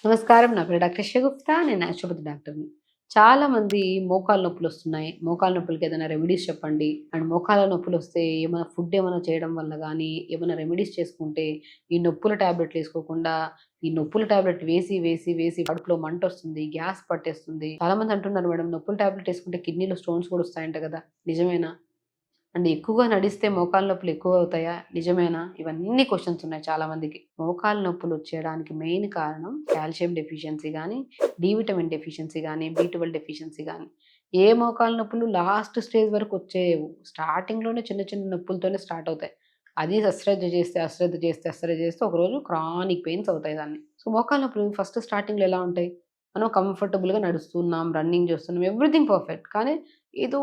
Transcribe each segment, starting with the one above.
నమస్కారం. నా పేరు డాక్టర్ షగుప్తా. నేను న్యాచురోపతి డాక్టర్‌ని. చాలామంది మోకాళ్ళ నొప్పులొస్తున్నాయి. మోకాళ్ళ నొప్పులకి ఏదైనా రెమెడీస్ చెప్పండి. అండ్ మోకాళ్ళ నొప్పులొస్తే ఏమైనా ఫుడ్ ఏమైనా చేయడం వల్ల గానీ, ఏమైనా రెమెడీస్ చేసుకుంటే ఈ నొప్పుల టాబ్లెట్లు ఏసుకోకుండా, ఈ నొప్పుల టాబ్లెట్ వేసి కడుపులో మంటొస్తుంది, గ్యాస్ పట్టేస్తుంది. చాలామంది అంటున్నారు మేడం నొప్పుల టాబ్లెట్ ఏసుకుంటే కిడ్నీలో స్టోన్స్ కూడా వస్తాయంట గదా! నిజమేనా? అండ్ ఎక్కువగా నడిస్తే మోకాళ్ళ నొప్పులు ఎక్కువవుతాయా? నిజమేనా? ఇవన్నీ క్వెషన్స్ ఉన్నాయి చాలామందికి. మోకాళ్ళ నొప్పులు వచ్చేయడానికి మెయిన్ కారణం కాల్షియం డెఫిషియన్సీ గానీ, డి విటమిన్ డెఫిషియన్సీ గానీ, బి12 డెఫిషియన్సీ గానీ. ఏ మోకాళ్ళ నొప్పులు లాస్ట్ స్టేజ్ వరకు వచ్చేయవు. స్టార్టింగ్‌లోనే చిన్న చిన్న నొప్పులతోనే స్టార్ట్ అవుతాయి. అది అశ్రద్ధ చేస్తే ఒకరోజు క్రానిక్ పెయిన్స్ అవుతాయి దాన్ని. సో, మోకాళ్ళ నొప్పులు ఫస్ట్ స్టార్టింగ్‌లో ఎలా ఉంటాయి? మనం కంఫర్టబుల్‌గా నడుస్తున్నాం, రన్నింగ్ చేస్తున్నాం, ఎవ్రీథింగ్ పర్ఫెక్ట్. కానీ ఏదో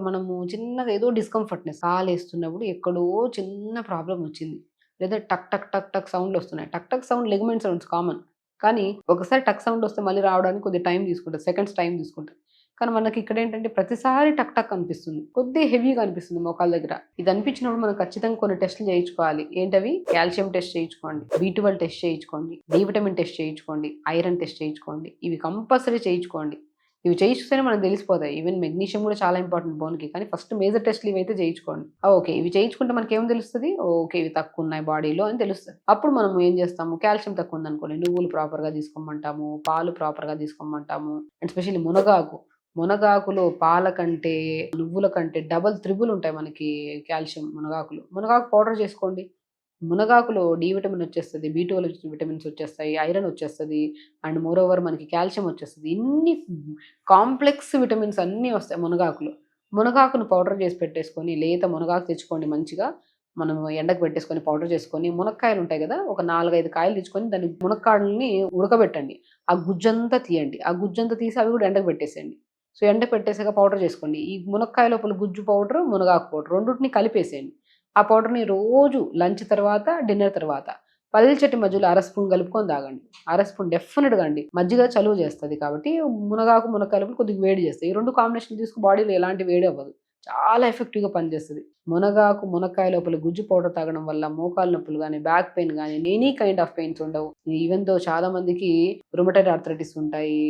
మనము చిన్నగా ఏదో డిస్కంఫర్ట్‌నెస్ కాలేస్తున్నప్పుడు ఎక్కడో చిన్న ప్రాబ్లమ్ వచ్చింది. లేదా టక్ టక్ టక్ టక్ సౌండ్‌లొస్తున్నాయి. టక్ టక్ సౌండ్ లిగమెంట్ సౌండ్స్ కామన్. కానీ ఒకసారి టక్ సౌండ్ వస్తే మళ్ళీ రావడానికి కొద్దిగా టైం తీసుకుంటది. సెకండ్స్ టైం తీసుకుంటది. కానీ మనకి ఇక్కడేంటంటే ప్రతిసారి టక్ టక్ అనిపిస్తుంది. కొద్దిగా హెవీగా అనిపిస్తుంది మోకాళ్ళ దగ్గర. ఇది అనిపించినప్పుడు మనం ఖచ్చితంగా కొన్ని టెస్టులు చేయించుకోవాలి. ఏంటవి? కాల్షియం టెస్ట్ చేయించుకోండి. బి12 టెస్ట్ చేయించుకోండి. డి విటమిన్ టెస్ట్ చేయించుకోండి. ఐరన్ టెస్ట్ చేయించుకోండి. ఇవి కంపల్సరీ చేయించుకోండి. ఇవి చేయిస్తేనే మనకు తెలిసిపోతాయి. ఈవెన్ మెగ్నీషియం గూడా చాలా ఇంపార్టెంట్ బోన్‌కి. కానీ ఫస్ట్ మేజర్ టెస్ట్‌లు ఇవైతే చేయించుకోండి. ఓకే. ఇవి చేయించుకుంటే మనకేం తెలుస్తది? ఓకే. ఇవి తక్కువున్నాయి బాడీలో అని తెలుస్తది. అప్పుడు మనం ఏం చేస్తాము, కాల్షియం తక్కువుందనుకోండి, నువ్వులు ప్రాపర్‌గా తీసుకోమంటాము, పాలు ప్రాపర్‌గా తీసుకోమంటాము. అండ్ స్పెషల్లీ మునగాకు. మునగాకులో పాల కంటే, నువ్వుల కంటే డబుల్, త్రిబుల్ ఉంటాయి మనకి కాల్షియం మునగాకులో. మునగాకు పౌడర్ చేసుకోండి. మునగాకులో డి విటమిన్ వచ్చేస్తది. బి12 విటమిన్స్ వచ్చేస్తాయి. ఐరన్ వచ్చేస్తది. అండ్ మోరోవర్ మనకి కాల్షియం వచ్చేస్తది. ఇన్ని కాంప్లెక్స్ విటమిన్స్ అన్నీ వస్తాయి మునగాకులో. మునగాకును పౌడర్ చేసి పెట్టేసుకొని, లేత మునగాకు తెచ్చుకోండి మంచిగా. మనం ఎండకు పెట్టేసుకొని పౌడర్ చేసుకొని, మునక్కాయలుంటాయి గదా! ఒక 4, 5 కాయలు తెచ్చుకొని దాన్ని మునక్కాడల్ని ఉడకబెట్టండి. ఆ గుజ్జంతా తీయండి. ఆ గుజ్జంతా తీసి అవి గూడా ఎండకు పెట్టేసేయండి. సో, ఎండకు పెట్టేసాక పౌడర్ చేసుకోండి. ఈ మునక్కాయ లోపల గుజ్జు పౌడరు, మునగాకు పౌడర్ రెండిటిని కలిపేసేయండి. ఆ పౌడర్‌ని రోజు లంచ్ తర్వాత, డిన్నర్ తర్వాత పల్చటి మజ్జిగలో అర స్పూన్ కలుపుకొని తాగండి. అర స్పూన్ డెఫినిట్‌గా అండి. మజ్జిగ చలువ చేస్తది కాబట్టి మునగాకు, మునక్కాయలు కొద్దిగా వేడి చేస్తాయి. ఈ 2 కాంబినేషన్ తీసుకు బాడీలో ఎలాంటి వేడి అవ్వదు. చాలా ఎఫెక్టివ్‌గా పనిచేస్తది. మునగాకు, మునక్కాయ లోపల గుజ్జు పౌడర్ తాగడం వల్ల మోకాలు నొప్పులు గాని, బ్యాక్ పెయిన్ గాని, ఎనీ కైండ్ ఆఫ్ పెయిన్స్ ఉండవు. ఈవెన్ దో చాలా మందికి రుమటైడ్ ఆర్థరైటిస్ ఉంటాయి.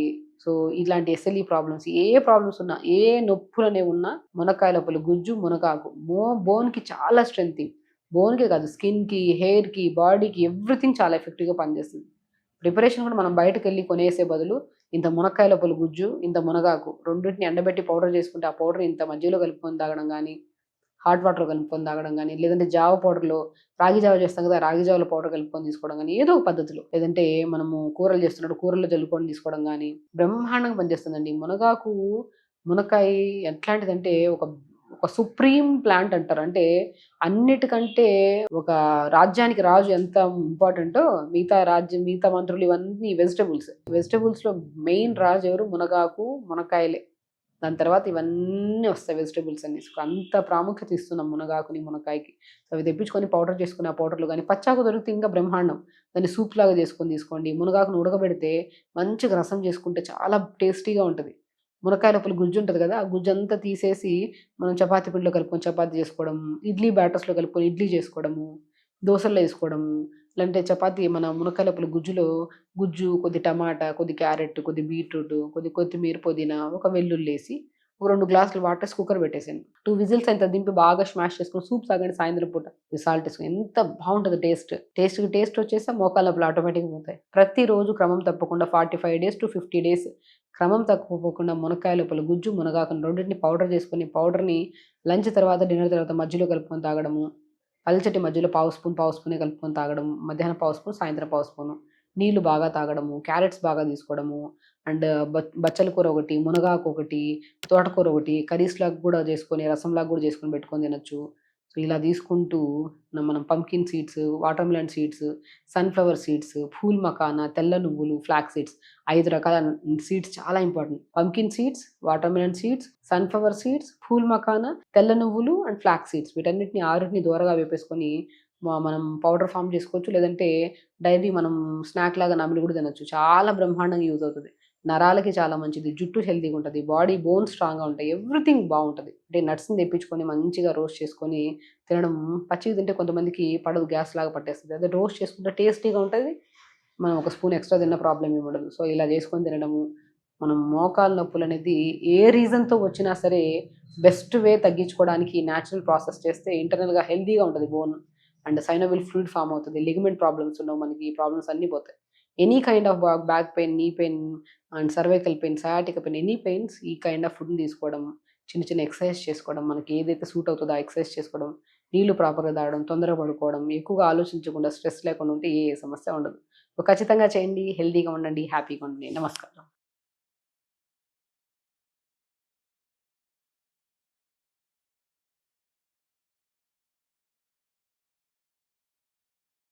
సో, ఇలాంటి ఎస్ఎల్ఈ ప్రాబ్లమ్స్ ఏ ప్రాబ్లమ్స్ ఉన్నా, ఏ నొప్పులనేవి ఉన్నా మునక్కాయ లోపల గుజ్జు, మునగాకు బోన్‌కి చాలా స్ట్రెంథెనింగ్. బోన్‌కే కాదు స్కిన్‌కి, హెయిర్‌కి, బాడీకి ఎవ్రీథింగ్ చాలా ఎఫెక్టివ్‌గా పనిచేస్తుంది. ప్రిపరేషన్ కూడా మనం బయటకెళ్ళి కొనేసే బదులు ఇంత మునక్కాయ లోపల గుజ్జు, ఇంత మునగాకు రెండిటిని ఎండబెట్టి పౌడర్ చేసుకుంటే, ఆ పౌడర్ ఇంత మజ్జిగలో కలుపుకొని తాగడం గానీ, హాట్ వాటర్‌లో కలుపుకొని తాగడం గానీ, లేదంటే జావ పౌడర్‌లో రాగి జావ చేస్తాం కదా! రాగి జావలో పౌడర్ కలుపుకొని తీసుకోవడం గానీ, ఏదో ఒక పద్ధతిలో. లేదంటే మనము కూరలు చేస్తున్నప్పుడు కూరల్లో జల్లుకొని తీసుకోవడం గానీ, బ్రహ్మాండంగా పనిచేస్తుందండి. మునక్కాయ ఎట్లాంటిదంటే ఒక సుప్రీం ప్లాంట్ అంటారు. అంటే అన్నిటికంటే ఒక రాజ్యానికి రాజు ఎంత ఇంపార్టెంటో మిగతా మంత్రులు ఇవన్నీ వెజిటబుల్స్. వెజిటబుల్స్‌లో మెయిన్ రాజు ఎవరు? మునగాకు, మునక్కాయలే. దాని తర్వాత ఇవన్నీ వస్తాయి వెజిటబుల్స్ అన్నీ. సో, అంత ప్రాముఖ్యత ఇస్తున్నాం మునగాకుని, మునక్కాయకి. సో, అవి తెప్పించుకొని పౌడర్ చేసుకొని ఆ పౌడర్‌లో గాని పచ్చాకు దొరికితే ఇంకా బ్రహ్మాండం. దాన్ని సూప్‌లాగా చేసుకొని తీసుకోండి. మునగాకును ఉడకబెడితే మంచిగా రసం చేసుకుంటే చాలా టేస్టీగా ఉంటది. మునక్కాయ లోపల గుజ్జు ఉంటది కదా! ఆ గుజ్జంతా తీసేసి మనం చపాతీ పిండిలో కలుపుకొని చపాతీ చేసుకోవడం, ఇడ్లీ బ్యాటర్స్‌లో కలుపుకొని ఇడ్లీ చేసుకోవడము, దోసల్లో ఏసుకోవడము. లేదంటే చపాతీ మన మునక్కాయ లోపల గుజ్జు, కొద్ది టమాటా, కొద్ది క్యారెట్, కొద్ది బీట్రూట్, కొద్ది కొత్తిమీర, పుదీనా, ఒక వెల్లుల్లేసి, ఒక 2 గ్లాసులు వాటరేసి కుక్కర్ పెట్టేసేయండి. 2 విజిల్స్ అయిన తర్వాత దింపి బాగా స్మాష్ చేసుకొని సూప్ తాగండి సాయంత్రం పూట. ఈ సాల్ట్ ఏసుకొని. ఎంత బావుంటదో టేస్ట్. టేస్ట్‌కి టేస్ట్ వచ్చేసి ఆ మోకాళ్ళ నొప్పులు ఆటోమేటిక్‌గా పోతాయి. ప్రతిరోజు క్రమం తప్పకుండా 45 డేస్ టు 50 డేస్ క్రమం తప్పుకోకుండా మునక్కాయ లోపల గుజ్జు, మునగాకును రెండిటిని పౌడర్ చేసుకొని, పౌడర్‌ని లంచ్ తర్వాత, డిన్నర్ తర్వాత మధ్యలో కలుపుకొని తాగడము. పల్చటి మధ్యలో పావు స్పూనే కలుపుకొని తాగడం. మధ్యాహ్నం పావు స్పూన్, సాయంత్రం పావు స్పూను. నీళ్లు బాగా తాగడము, క్యారెట్స్ బాగా తీసుకోవడము, అండ్ బచ్చల కూర ఒకటి, మునగాకు ఒకటి, తోటకూర ఒకటి, కర్రీస్‌లాగా గూడా చేసుకొని, రసంలాగా గూడా చేసుకొని పెట్టుకొని తినొచ్చు. సో, ఇలా తీసుకుంటూ మనం pumpkin seeds, water melon seeds, sunflower seeds, phool makhana, తెల్ల నువ్వులు, ఫ్లాక్స్ సీడ్స్ 5 రకాల సీడ్స్ చాలా important. Pumpkin seeds, water melon seeds, sunflower seeds, phool makhana, తెల్ల నువ్వులు అండ్ ఫ్లాక్స్ సీడ్స్ వీటన్నిటిని 6ని దూరగా వేపేసుకొని మనం పౌడర్ ఫార్మ్ చేసుకోవచ్చు. లేదంటే డైలీ మనం స్నాక్ లాగా నమిలి కూడా తినొచ్చు. చాలా బ్రహ్మాండంగా యూజ్ అవుతది. నరాలకి చాలా మంచిది. జుట్టు హెల్తీగా ఉంటది. బాడీ బోన్స్ స్ట్రాంగ్‌గా ఉంటాయి. ఎవ్రీథింగ్ బావుంటది. అంటే నట్స్‌ని తెప్పించుకొని మంచిగా రోస్ట్ చేసుకొని తినడం. పచ్చివి తింటే కొంతమందికి పడదు. గ్యాస్ లాగా పట్టేస్తది. అదే రోస్ట్ చేసుకుంటే టేస్టీగా ఉంటది. మనం ఒక స్పూన్ ఎక్స్ట్రా తిన్న ప్రాబ్లమ్ ఏమి ఉండదు. సో, ఇలా చేసుకొని తినడము, మనం మోకాళ్ళ నొప్పులనేది ఏ రీజన్‌తో వచ్చినా సరే బెస్ట్ వే తగ్గించుకోవడానికి న్యాచురల్ ప్రాసెస్ చేస్తే ఇంటర్నల్‌గా హెల్తీగా ఉంటది bone. And synovial fluid form అవుతది. లిగమెంట్ ప్రాబ్లమ్స్ ఉండవు మనకి. ఈ ప్రాబ్లమ్స్ అన్నీ పోతాయి. Any kind of back pain, knee pain and cervical pain, sciatica pain, any pains ఈ కైండ్ ఆఫ్ ఫుడ్‌ని తీసుకోవడం, చిన్న చిన్న ఎక్సర్సైజ్ చేసుకోవడం, మనకి ఏదైతే సూట్ అవుతదో ఆ ఎక్సర్సైజ్ చేసుకోవడం, నీళ్లు ప్రాపర్‌గా తాగడం, తొందరగా పడుకోవడం, ఎక్కువగా ఆలోచించకుండా స్ట్రెస్ లేకుండా ఉంటే ఏ సమస్య ఉండదు. సో, ఖచ్చితంగా చేయండి. హెల్తీగా ఉండండి. హ్యాపీగా ఉండండి. నమస్కారం.